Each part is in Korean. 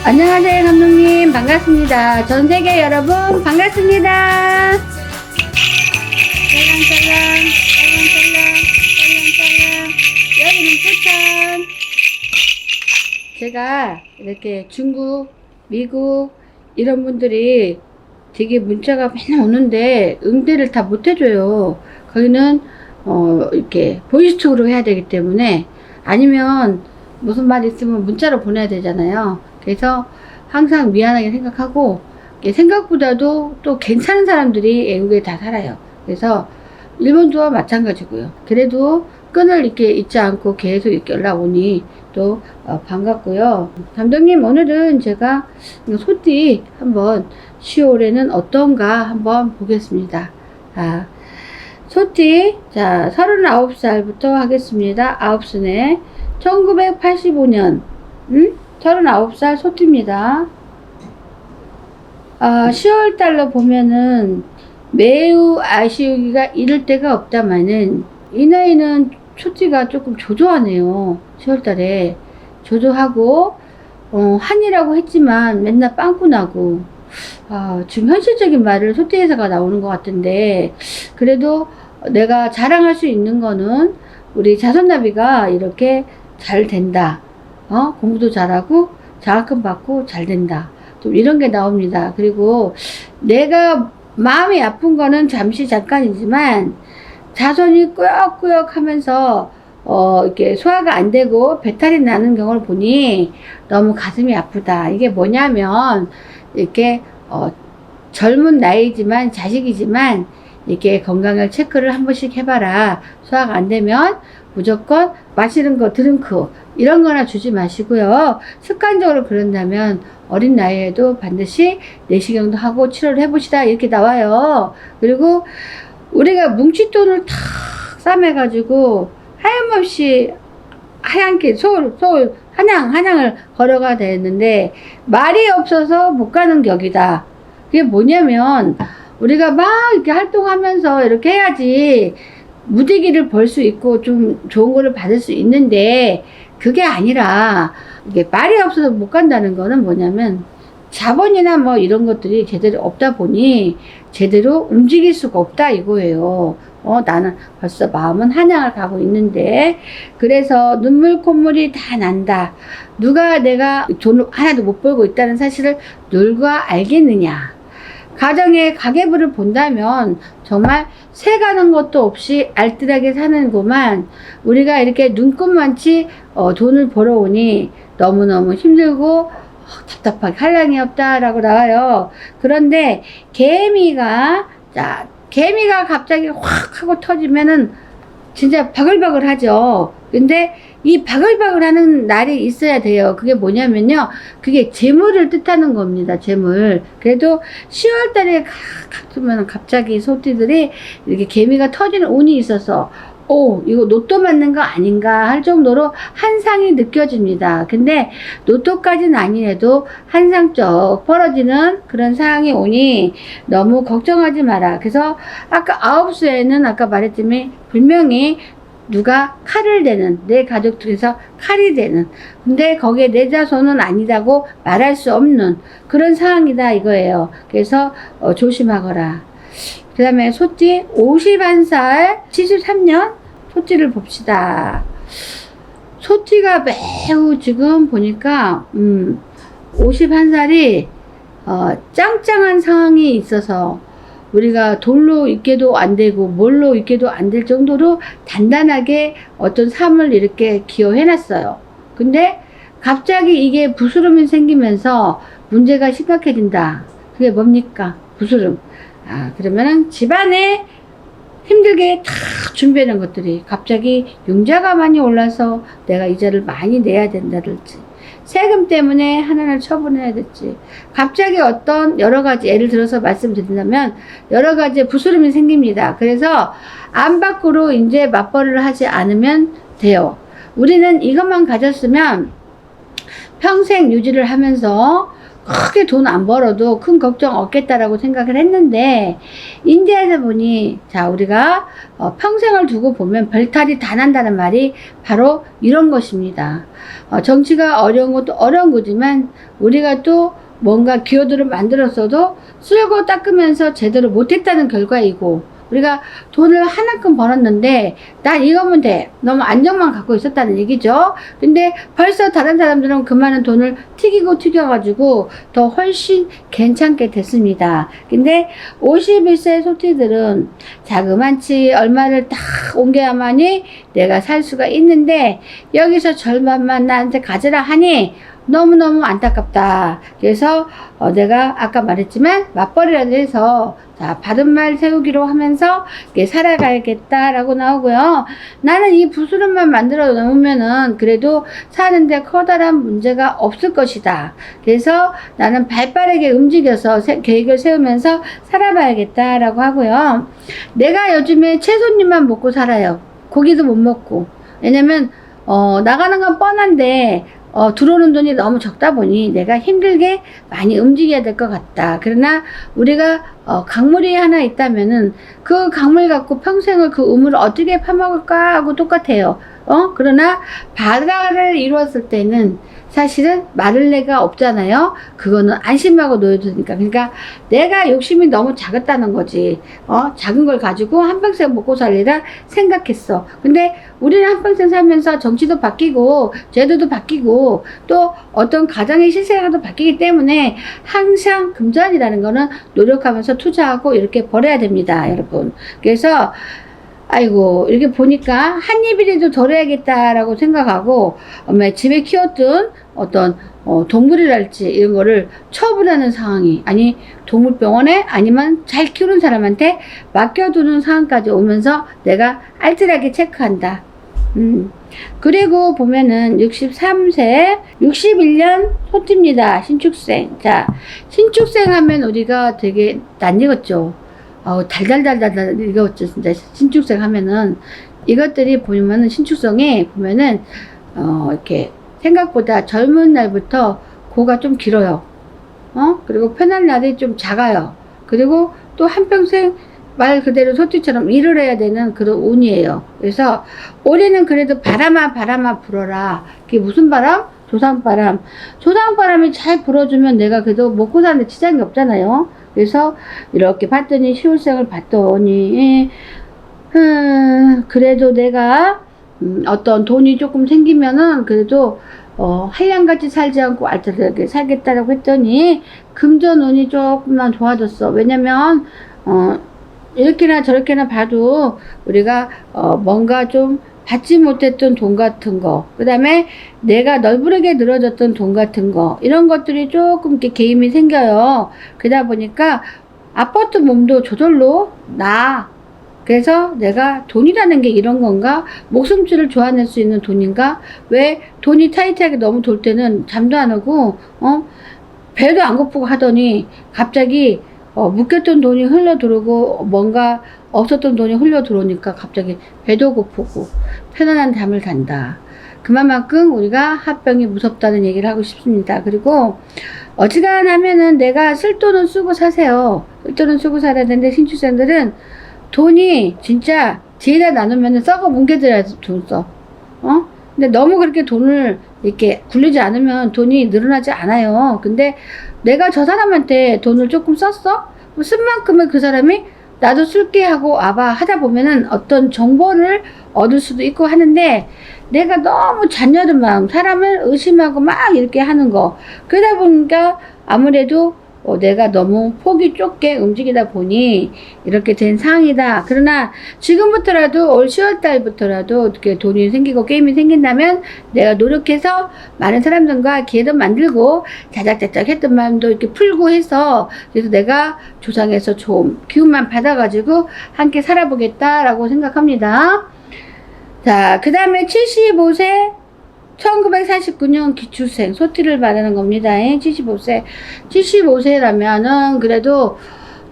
안녕하세요, 감독님. 반갑습니다. 전 세계 여러분, 반갑습니다. 짤랑짤랑, 짤랑짤랑, 여기는 부천. 제가 이렇게 중국, 미국, 이런 분들이 되게 문자가 맨날 오는데 응대를 다 못 해줘요. 거기는, 이렇게 보이스톡으로 해야 되기 때문에, 아니면 무슨 말 있으면 문자로 보내야 되잖아요. 그래서 항상 미안하게 생각하고, 생각보다도 또 괜찮은 사람들이 외국에 다 살아요. 그래서 일본도 마찬가지고요. 그래도 끈을 이렇게 잊지 않고 계속 이렇게 연락 오니 또 반갑고요. 감독님, 오늘은 제가 소띠 한번 10월에는 어떤가 한번 보겠습니다. 소띠, 자, 39살부터 하겠습니다. 9순에 1985년 39살 소띠입니다. 10월달로 보면은 매우 아쉬우기가 이를 데가 없다마는 이 나이는 소띠가 조금 조조하네요. 10월달에 조조하고 한이라고 했지만 맨날 빵꾸 나고, 지금 현실적인 말을 소띠에서가 나오는 것 같은데, 그래도 내가 자랑할 수 있는 거는 우리 자손나비가 이렇게 잘 된다. 공부도 잘하고 장학금 받고 잘 된다. 좀 이런 게 나옵니다. 그리고 내가 마음이 아픈 거는 잠깐이지만 자손이 꾸역꾸역 하면서 이렇게 소화가 안 되고 배탈이 나는 경우를 보니 너무 가슴이 아프다. 이게 뭐냐면 이렇게 젊은 나이지만 자식이지만 이렇게 건강을 체크를 한 번씩 해봐라. 소화가 안 되면 무조건 마시는 거 드링크 이런 거나 주지 마시고요. 습관적으로 그런다면 어린 나이에도 반드시 내시경도 하고 치료를 해보시다 이렇게 나와요. 그리고 우리가 뭉칫돈을 탁 싸매가지고 하염없이 하얀게 한양을 걸어가 되는데 말이 없어서 못 가는 격이다. 그게 뭐냐면 우리가 막 이렇게 활동하면서 이렇게 해야지 무대기를 벌 수 있고 좀 좋은 거를 받을 수 있는데, 그게 아니라 이게 말이 없어서 못 간다는 거는 뭐냐면 자본이나 뭐 이런 것들이 제대로 없다 보니 제대로 움직일 수가 없다 이거예요. 나는 벌써 마음은 한양을 가고 있는데, 그래서 눈물 콧물이 다 난다. 누가 내가 돈을 하나도 못 벌고 있다는 사실을 누가 알겠느냐. 가정의 가계부를 본다면 정말 새 가는 것도 없이 알뜰하게 사는 것만 우리가 이렇게 눈꽃만치 돈을 벌어오니 너무너무 힘들고 답답하게 한량이 없다라고 나와요. 그런데 개미가 갑자기 확 하고 터지면은 진짜 바글바글 하죠. 근데 이 바글바글 하는 날이 있어야 돼요. 그게 뭐냐면요, 그게 재물을 뜻하는 겁니다. 재물. 그래도 10월 달에 가면 갑자기 소띠들이 이렇게 개미가 터지는 운이 있어서 이거 로또 맞는 거 아닌가 할 정도로 한상이 느껴집니다. 근데 로또까지는 아니래도 한상적 벌어지는 그런 상황이 오니 너무 걱정하지 마라. 그래서 아까 9수에는 아까 말했지만 분명히 누가 칼을 대는, 내 가족 중에서 칼이 되는, 근데 거기에 내 자손은 아니라고 말할 수 없는 그런 상황이다 이거예요. 그래서 조심하거라. 그 다음에 소띠 51살 73년 소띠를 봅시다. 소띠가 매우 지금 보니까 51살이 짱짱한 상황이 있어서 우리가 돌로 있게도 안 되고 뭘로 있게도 안 될 정도로 단단하게 어떤 삶을 이렇게 기여해 놨어요. 근데 갑자기 이게 부스럼이 생기면서 문제가 심각해진다. 그게 뭡니까? 부스럼. 그러면은 집안에 힘들게 다 준비하는 것들이 갑자기 융자가 많이 올라서 내가 이자를 많이 내야 된다든지, 세금 때문에 하나를 처분해야 될지, 갑자기 어떤 여러 가지, 예를 들어서 말씀드린다면 여러 가지 부스럼이 생깁니다. 그래서 안 밖으로 이제 맞벌이를 하지 않으면 돼요. 우리는 이것만 가졌으면 평생 유지를 하면서 크게 돈 안 벌어도 큰 걱정 없겠다라고 생각을 했는데, 인제에서 보니, 자, 우리가 평생을 두고 보면 별탈이 다 난다는 말이 바로 이런 것입니다. 정치가 어려운 것도 어려운 거지만, 우리가 또 뭔가 기여도를 만들었어도 쓸고 닦으면서 제대로 못했다는 결과이고, 우리가 돈을 하나큼 벌었는데 난 이거면 돼, 너무 안정만 갖고 있었다는 얘기죠. 근데 벌써 다른 사람들은 그 많은 돈을 튀겨가지고 더 훨씬 괜찮게 됐습니다. 근데 51세 소띠들은 자그만치 얼마를 딱 옮겨야만이 내가 살 수가 있는데, 여기서 절반만 나한테 가져라 하니 너무너무 안타깝다. 그래서 내가 아까 말했지만 맞벌이라도 해서, 자, 바른 말 세우기로 하면서 살아가야겠다라고 나오고요. 나는 이 부스럼만 만들어 놓으면은 그래도 사는데 커다란 문제가 없을 것이다. 그래서 나는 발빠르게 움직여서 계획을 세우면서 살아봐야겠다라고 하고요. 내가 요즘에 채소잎만 먹고 살아요. 고기도 못 먹고. 왜냐면 나가는 건 뻔한데 들어오는 돈이 너무 적다 보니 내가 힘들게 많이 움직여야 될 것 같다. 그러나 우리가 강물이 하나 있다면은 그 강물 갖고 평생을 그 우물을 어떻게 파먹을까 하고 똑같아요. 그러나 바다를 이루었을 때는 사실은 마를 데가 없잖아요. 그거는 안심하고 놓여두니까. 그러니까 내가 욕심이 너무 작았다는 거지. 작은 걸 가지고 한평생 먹고 살리라 생각했어. 근데 우리는 한평생 살면서 정치도 바뀌고 제도도 바뀌고 또 어떤 가정의 실생활도 바뀌기 때문에 항상 금전이라는 거는 노력하면서 투자하고 이렇게 벌어야 됩니다, 여러분. 그래서 아이고, 이렇게 보니까 한 입이라도 덜어야겠다라고 생각하고, 집에 키웠던 어떤 동물이랄지 이런 거를 처분하는 상황이, 아니 동물병원에 아니면 잘 키우는 사람한테 맡겨두는 상황까지 오면서 내가 알뜰하게 체크한다. 그리고 보면은 63세 61년 소띠입니다. 신축생. 자, 신축생 하면 우리가 되게 낯익었죠. 달달달달 이거 진짜 신축생 하면은 이것들이 보면은 신축성에 보면은 이렇게 생각보다 젊은 날부터 고가 좀 길어요. 그리고 편한 날이 좀 작아요. 그리고 또 한평생 말 그대로 소띠처럼 일을 해야 되는 그런 운이에요. 그래서 올해는 그래도 바람아 불어라. 그게 무슨 바람? 조상바람. 조상바람이 잘 불어주면 내가 그래도 먹고 사는데 지장이 없잖아요. 그래서 이렇게 봤더니 시월생을 봤더니 그래도 내가 어떤 돈이 조금 생기면은 그래도 한량같이 살지 않고 알뜰하게 살겠다라고 했더니 금전운이 조금만 좋아졌어. 왜냐면 이렇게나 저렇게나 봐도 우리가 뭔가 좀 받지 못했던 돈 같은 거, 그 다음에 내가 널브러게 늘어졌던 돈 같은 거, 이런 것들이 조금 이렇게 개임이 생겨요. 그러다 보니까 아팠던 몸도 저절로 나. 그래서 내가 돈이라는 게 이런 건가? 목숨줄을 좋아낼 수 있는 돈인가? 왜 돈이 타이트하게 너무 돌 때는 잠도 안 오고 배도 안 고프고 하더니 갑자기 묶였던 돈이 흘러 들어오고 뭔가 없었던 돈이 흘러 들어오니까 갑자기 배도 고프고 편안한 잠을 잔다. 그만큼 우리가 합병이 무섭다는 얘기를 하고 싶습니다. 그리고 어지간하면은 내가 쓸 돈은 쓰고 사세요. 쓸 돈은 쓰고 살아야 되는데 신축생들은 돈이 진짜 뒤에다 나누면은 썩어 뭉개져야 돈 써. 근데 너무 그렇게 돈을 이렇게 굴리지 않으면 돈이 늘어나지 않아요. 근데 내가 저 사람한테 돈을 조금 썼어? 쓴 만큼은 그 사람이 나도 쓸게 하고 와봐 하다 보면은 어떤 정보를 얻을 수도 있고 하는데, 내가 너무 잔여된 마음, 사람을 의심하고 막 이렇게 하는 거, 그러다 보니까 아무래도 내가 너무 폭이 좁게 움직이다 보니 이렇게 된 상황이다. 그러나 지금부터라도 올 10월달부터라도 어떻게 돈이 생기고 게임이 생긴다면 내가 노력해서 많은 사람들과 기회도 만들고 자작자작 했던 마음도 이렇게 풀고 해서, 그래서 내가 조상에서 좀 기운만 받아가지고 함께 살아보겠다라고 생각합니다. 자, 그 다음에 75세 1949년 기출생 소띠를 말하는 겁니다. 75세라면은 그래도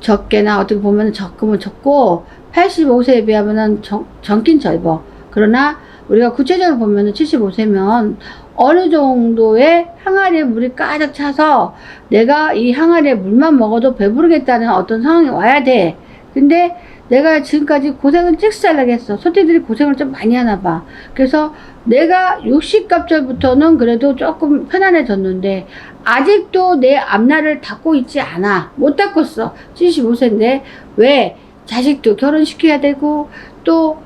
적게나 어떻게 보면 적금은 적고 85세에 비하면은 적긴 적어. 그러나 우리가 구체적으로 보면은 75세면 어느 정도의 항아리에 물이 가득 차서 내가 이 항아리에 물만 먹어도 배부르겠다는 어떤 상황이 와야 돼. 근데 내가 지금까지 고생을 찍살나게 했어. 소띠들이 고생을 좀 많이 하나 봐. 그래서 내가 60갑절부터는 그래도 조금 편안해졌는데 아직도 내 앞날을 닫고 있지 않아. 못 닫았어. 75세인데 왜? 자식도 결혼시켜야 되고 또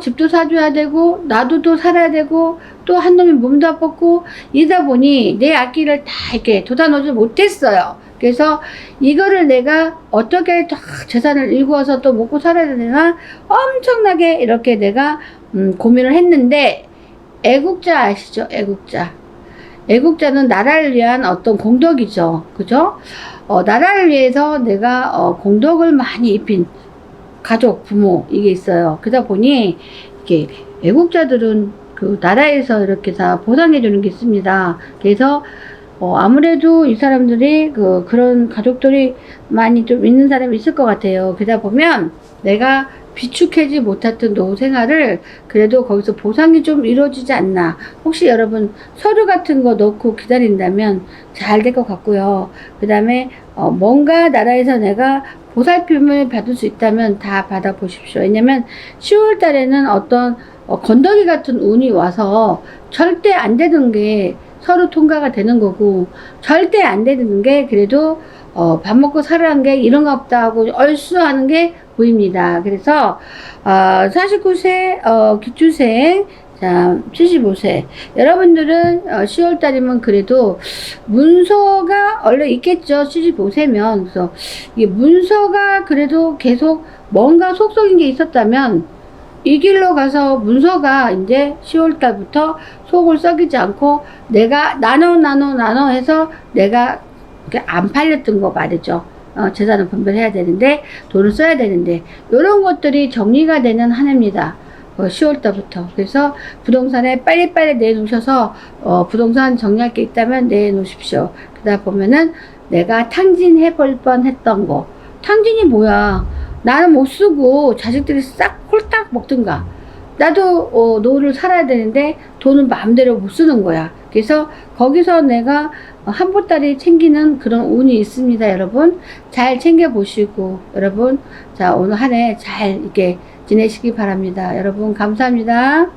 집도 사줘야 되고 나도 또 살아야 되고 또 한 놈이 몸도 아팠고 이러다 보니 내 앞길을 다 이렇게 돋아놓지 못했어요. 그래서 이거를 내가 어떻게 다 재산을 일구어서 또 먹고 살아야 되나 엄청나게 이렇게 내가 고민을 했는데 애국자 아시죠? 애국자. 애국자는 나라를 위한 어떤 공덕이죠. 그죠? 나라를 위해서 내가 공덕을 많이 입힌 가족, 부모 이게 있어요. 그러다 보니 이게 애국자들은 그 나라에서 이렇게 다 보상해 주는 게 있습니다. 그래서 아무래도 이 사람들이 그런 가족들이 많이 좀 있는 사람이 있을 것 같아요. 그러다 보면 내가 비축하지 못했던 노후 생활을 그래도 거기서 보상이 좀 이루어지지 않나. 혹시 여러분 서류 같은 거 넣고 기다린다면 잘 될 것 같고요. 그 다음에 뭔가 나라에서 내가 보살핌을 받을 수 있다면 다 받아보십시오. 왜냐면 10월 달에는 어떤 건더기 같은 운이 와서 절대 안 되는 게 서로 통과가 되는 거고 절대 안 되는 게 그래도 밥 먹고 살아난 게 이런 거 없다 하고 얼쑤하는 게 보입니다. 그래서 49세 기초생 자 75세 여러분들은 10월 달이면 그래도 문서가 원래 있겠죠. 75세면 그래서 이게 문서가 그래도 계속 뭔가 속속인 게 있었다면 이 길로 가서 문서가 이제 10월 달부터 속을 썩이지 않고 내가 나눠 해서 내가 안 팔렸던 거 말이죠. 재산을 분별해야 되는데 돈을 써야 되는데 이런 것들이 정리가 되는 한 해입니다. 10월 달부터. 그래서 부동산에 빨리빨리 내놓으셔서 부동산 정리할 게 있다면 내놓으십시오. 그러다 보면은 내가 탕진해 볼 뻔했던 거. 탕진이 뭐야? 나는 못 쓰고 자식들이 싹 홀딱 먹든가. 나도 노후를 살아야 되는데 돈은 마음대로 못 쓰는 거야. 그래서 거기서 내가 한 보따리 챙기는 그런 운이 있습니다. 여러분 잘 챙겨보시고 여러분 자 오늘 한 해 잘 이렇게 지내시기 바랍니다. 여러분 감사합니다.